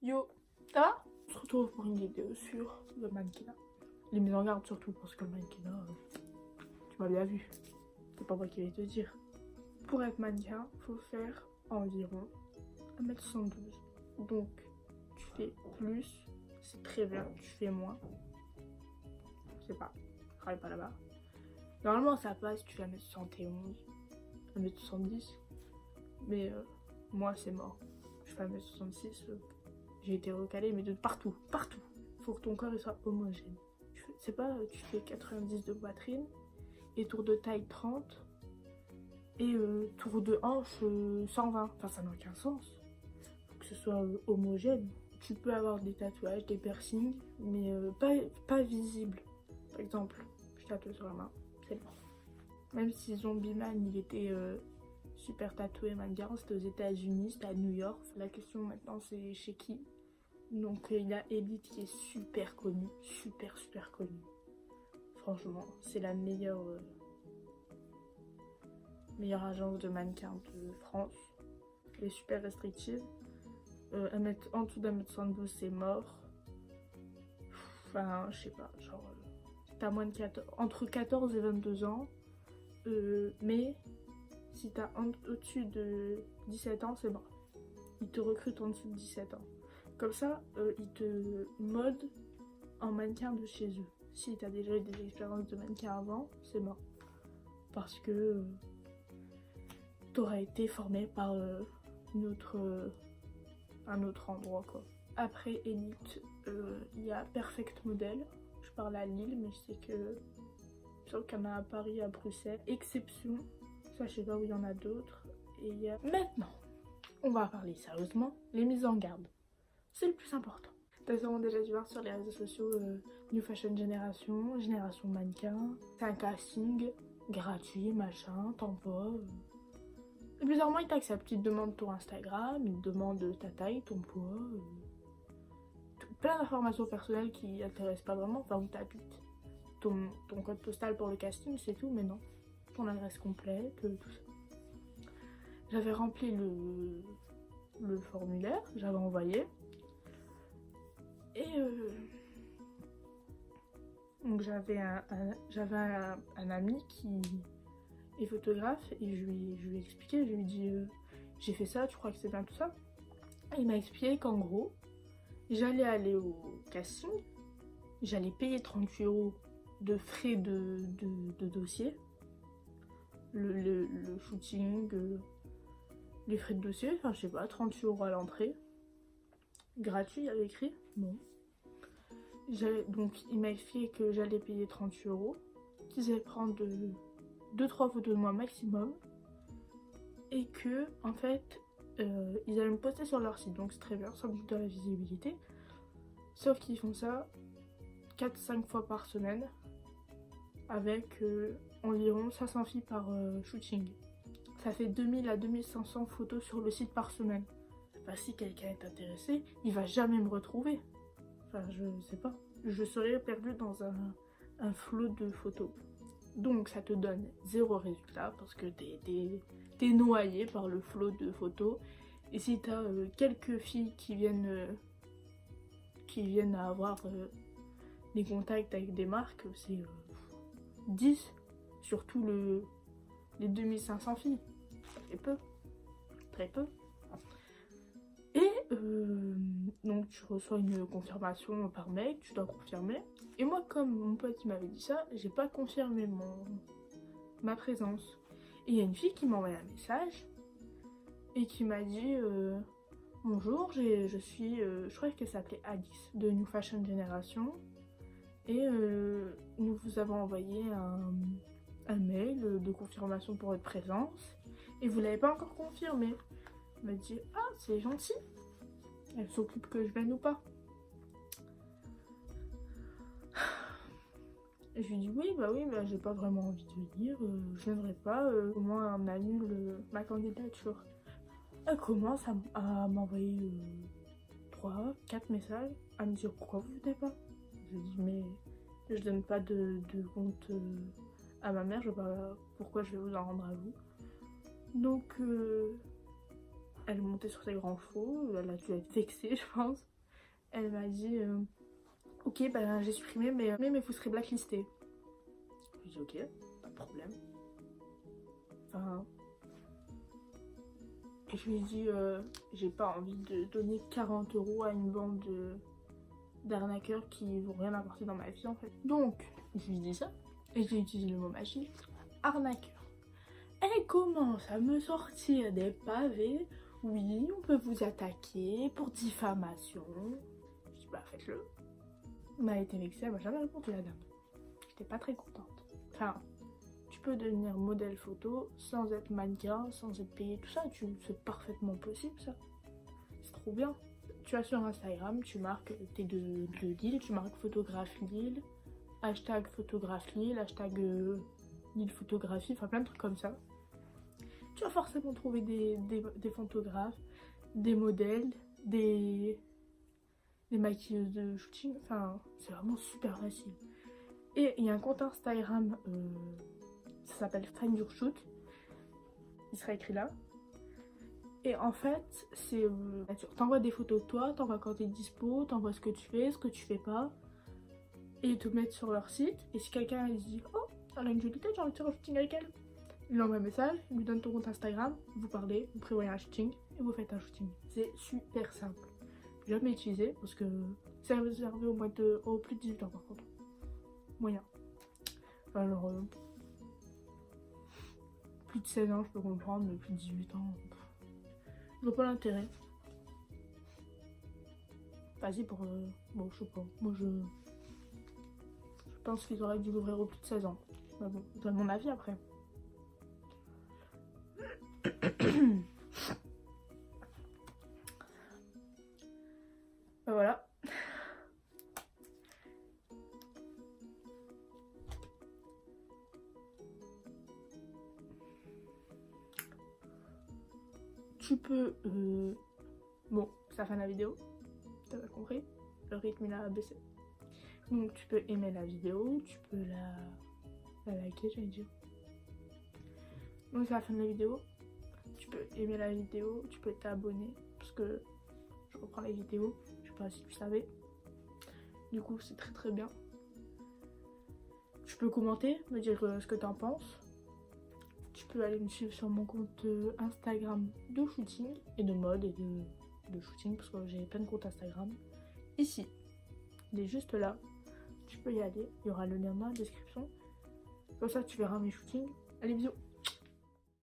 Yo, ça va? On se retrouve pour une vidéo sur le mannequinat. Les mises en garde surtout, parce que le mannequinat, tu m'as bien vu. C'est pas moi qui vais te dire. Pour être mannequin, faut faire environ 1m72. Donc, tu fais plus, c'est très bien. Tu fais moins, je sais pas, je travaille pas là-bas. Normalement, ça passe, tu fais 1m71, 1m70. Mais moi, c'est mort. Je fais 1m66. J'ai été recalée, mais de partout, partout. Faut que ton corps il soit homogène. C'est pas, tu fais 90 de poitrine, et tour de taille 30, et tour de hanche 120. Enfin, ça n'a aucun sens. Faut que ce soit homogène. Tu peux avoir des tatouages, des piercings, mais pas visibles. Par exemple, je tatoue sur la main, c'est bon. Même si Zombie Man, il était super tatoué mannequin, c'était aux États-Unis, c'était à New York. La question maintenant, c'est chez qui? Donc il y a Elite qui est super connue, super connue. Franchement, c'est la meilleure agence de mannequins de France. Elle est super restrictive. En dessous d'1m72 c'est mort. Enfin, je sais pas, genre t'as moins de 14, entre 14 et 22 ans. Mais si t'as au-dessus de 17 ans, c'est mort. Ils te recrutent en dessous de 17 ans. Comme ça, ils te modent en mannequin de chez eux. Si t'as déjà eu des expériences de mannequin avant, c'est mort. Parce que t'auras été formé par un autre endroit, quoi. Après Elite, il y a Perfect Model. Je parle à Lille, mais je sais que... Je sais qu'il y en a à Paris, à Bruxelles. Exception, ça je sais pas où il y en a d'autres. Et il y a... Maintenant, on va parler sérieusement, les mises en garde. C'est le plus important. T'as sûrement déjà dû voir sur les réseaux sociaux New Fashion Génération, Génération Mannequin. C'est un casting gratuit, machin, t'envoies. Et bizarrement, ils t'acceptent. Ils te demandent ton Instagram, ils te demandent ta taille, ton poids. Plein d'informations personnelles qui n'intéressent pas vraiment, enfin où t'habites. Ton code postal pour le casting, c'est tout, mais non. Ton adresse complète, tout ça. J'avais rempli le formulaire, j'avais envoyé. Et donc j'avais un ami qui est photographe et je lui ai expliqué, je lui ai dit j'ai fait ça, tu crois que c'est bien tout ça? Et il m'a expliqué qu'en gros, j'allais aller au casting, j'allais payer 38 € de frais de dossier, le shooting, les frais de dossier, enfin je sais pas, 38 € à l'entrée. Gratuit, il avait écrit. Bon. Donc il m'a expliqué que j'allais payer 38 €, qu'ils allaient prendre 2-3 photos de moi maximum, et que en fait ils allaient me poster sur leur site, donc c'est très bien, ça me donne de la visibilité. Sauf qu'ils font ça 4-5 fois par semaine, avec environ 500 filles par shooting. Ça fait 2000 à 2500 photos sur le site par semaine. Bah, si quelqu'un est intéressé, il va jamais me retrouver. Enfin, je sais pas. Je serais perdue dans un flot de photos. Donc ça te donne 0 résultat parce que t'es noyé par le flot de photos. Et si t'as quelques filles qui viennent à avoir des contacts avec des marques, c'est 10 sur tous les 2500 filles. Très peu. Très peu. Et donc tu reçois une confirmation par mail, tu dois confirmer. Et moi, comme mon pote il m'avait dit ça, j'ai pas confirmé ma présence. Et il y a une fille qui m'a envoyé un message et qui m'a dit bonjour, je suis, je crois qu'elle s'appelait Alice de New Fashion Génération. Et nous vous avons envoyé un mail de confirmation pour votre présence. Et vous l'avez pas encore confirmé. Elle m'a dit ah c'est gentil, elle s'occupe que je vienne ou pas. Et je lui dis oui bah j'ai pas vraiment envie de venir, je viendrai pas, au moins on annule ma candidature. Elle commence à m'envoyer 3-4 messages à me dire pourquoi vous venez pas. Je lui dis mais je donne pas de compte à ma mère, je sais pas pourquoi je vais vous en rendre à vous. Donc elle est montée sur ses grands chevaux, elle a dû être vexée je pense. Elle m'a dit ok, ben j'ai supprimé, mais vous serez blacklisté. Je lui ai dit ok, pas de problème. Enfin, et je lui ai dit j'ai pas envie de donner 40 € à une bande d'arnaqueurs qui vont rien apporter dans ma vie en fait. Donc, je lui ai dit ça, et j'ai utilisé le mot magique, arnaqueur. Elle commence à me sortir des pavés. Oui, on peut vous attaquer pour diffamation. Je dis bah faites-le. Elle m'a été vexée, elle m'a jamais répondu la dame. J'étais pas très contente. Enfin, tu peux devenir modèle photo sans être mannequin, sans être payé, tout ça. C'est parfaitement possible ça. C'est trop bien. Tu as sur Instagram, tu marques tes de Lille, tu marques photographe Lille, hashtag photographe Lille, hashtag Lille photographie, enfin plein de trucs comme ça. Tu vas forcément trouver des photographes, des modèles, des maquilleuses de shooting, enfin c'est vraiment super facile. Et il y a un compte Instagram, ça s'appelle Find Your Shoot, il sera écrit là. Et en fait, c'est t'envoies des photos de toi, t'envoies quand t'es dispo, t'envoies ce que tu fais pas, et ils te mettent sur leur site. Et si quelqu'un il se dit oh, elle a une jolie tête, j'ai envie de faire un shooting avec elle, il lui envoie un message, il lui donne ton compte Instagram, vous parlez, vous prévoyez un shooting et vous faites un shooting. C'est super simple. J'ai jamais utilisé parce que c'est réservé au plus de 18 ans par contre. Moyen. Alors, plus de 16 ans je peux comprendre, mais plus de 18 ans, je vois pas l'intérêt. Vas-y pour... bon, je sais pas. Moi, je pense qu'ils auraient dû l'ouvrir au plus de 16 ans. Mais bon, je donne mon avis après. Voilà. Tu peux... Bon, ça fait la vidéo. T'as pas compris? Le rythme il a baissé. Donc tu peux aimer la vidéo, tu peux la liker, j'allais dire. Donc c'est la fin de la vidéo. Tu peux aimer la vidéo, tu peux t'abonner parce que je reprends les vidéos. Je sais pas si tu savais. Du coup c'est très très bien. Tu peux commenter, me dire ce que t'en penses. Tu peux aller me suivre sur mon compte Instagram de shooting et de mode et de shooting parce que j'ai plein de comptes Instagram. Ici, il est juste là. Tu peux y aller, il y aura le lien dans la description. Comme ça tu verras mes shootings. Allez bisous.